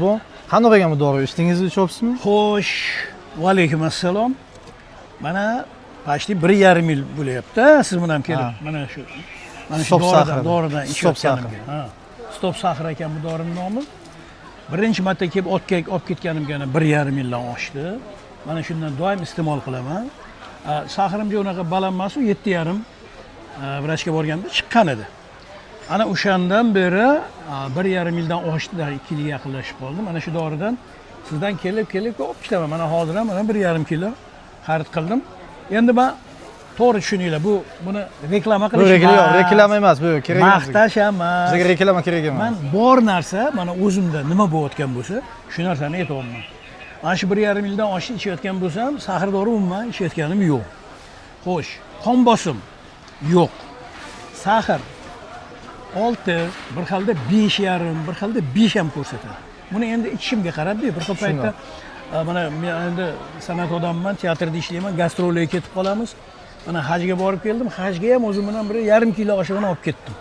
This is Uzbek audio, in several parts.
Bu qanday bo'lgan bu dori? Eshitdingizmi, ichibsizmi? Xo'sh, va alaykum assalom. Mana почти 1,5 yil bo'lyapti. Siz bilan kelib, mana shu doridan ichayotganim. Ha. Stop sahar ekan bu dorining nomi. Birinchi marta kelib olib ketganimga 1,5 yildan oshdi. Mana shundan doim iste'mol qilaman. Saharimga unaqa baland emas, 7,5 vrachga borganda chiqqan edi. Ana o'shandan beri 1,5 yildan oshdi, 2 yilga yaqinlashib qoldi. Mana shu doridan sizdan kelib olib ketaman. Mana hozir ham mana 1,5 kilo xarid qildim. Endi men to'g'ri tushuninglar, buni reklama qilish yo'q, reklama emas, bu kerak emas. Maqtash emas. Bizga reklama kerak emas. Men bor narsa, mana o'zimda nima bo'layotgan bo'lsa, shu narsani aytyapman. Mana shu 1,5 yildan oshib ichayotgan bo'lsam, sahar dori umuman ichayotganim yo'q. Xo'sh, qon bosim yo'q. Sahar 6, bir xilda 5,5, bir xilda 5 ham ko'rsatadi. Buni endi ichishimga qarab-da, bir xil paytda mana men endi san'at odamiman, teatrda ishlayman, gastrolga ketib qolamiz. Mana hajga borib keldim, hajga ham o'zim bilan 1,5 kilo oshig'ini olib ketdim.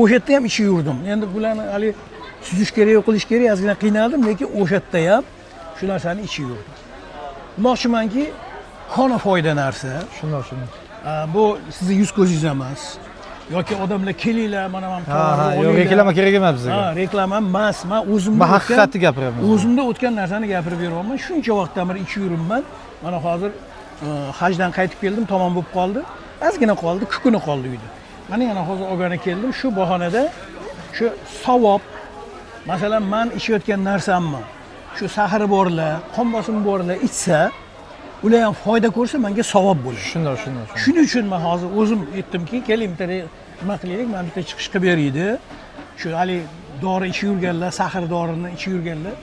O'sha yerda ham ichib yurdim. Endi bularni hali suzish kerak, qilish kerak, ozgina qiynaldim, lekin o'sha yerda ham shu narsani ichib yurdim. Demoqchimanki, qona foyda narsa. Shuni. Bu sizni yuz ko'zingiz emas. Yoki odamlar kelinglar, mana men yo'q, reklama kerak emas bizga. Ha, reklama emas. Men o'zimda haqiqatni gapiryapman. O'zimda o'tgan narsani gapirib beryapman. Shuncha vaqtdan beri ichib yuribman. Mana hozir hajdan qaytib keldim, tamom bo'lib qoldi. Ozgina qoldi, kukuni qoldi uyda. Mana yana hozir olgani keldim. Shu bahonada shu savob, masalan, men ichayotgan narsamni shu sahari borlar, qon bosimi borlar ichsa, ular ham foyda ko'rsa, menga savob bo'ladi. Shunday. Shuning uchun men hozir o'zim aytdimki, keling bitta nima qilaylik, men bitta chiqish qilib beraydi. Shu hali dori ichib yurganlar, sahar dorini ichib yurganlar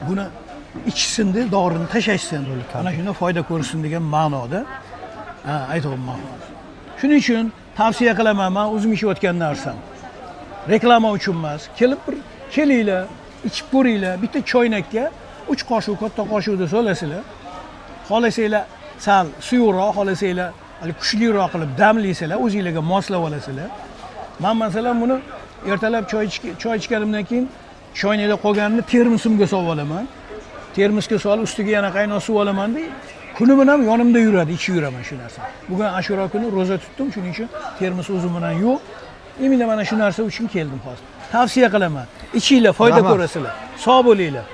buni ichsin-da, dorini tashashsin. Mana shunda foyda ko'rsin degan ma'noda aytyapman. Shuning uchun tavsiya qilaman, men o'zim ichayotgan narsam. Reklama uchun emas. Kelinglar, ichib ko'ringlar. Bitta choynakka 3 qoshiq, katta qoshiqda so'lasizlar. Xohlasanglar sal suyuqroq, xohlasanglar kuchliroq qilib damlaysizlar, o'zingizlarga moslab olasizlar. Men masalan buni ertalab choy ichganimdan keyin choynakda qolganini termosimga solib olaman. Termosga solib ustiga yana qaynoq suv olaman-da, kuni bilan yonimda yuradi, ichib yuraman shu narsa. Bugun Ashura kuni roza tutdim, shuning uchun termos o'zim bilan yo'q. Endi mana shu narsa uchun keldim hozir. Tavsiya qilaman. Ichinglar, foyda ko'rasizlar. Sog' bo'linglar.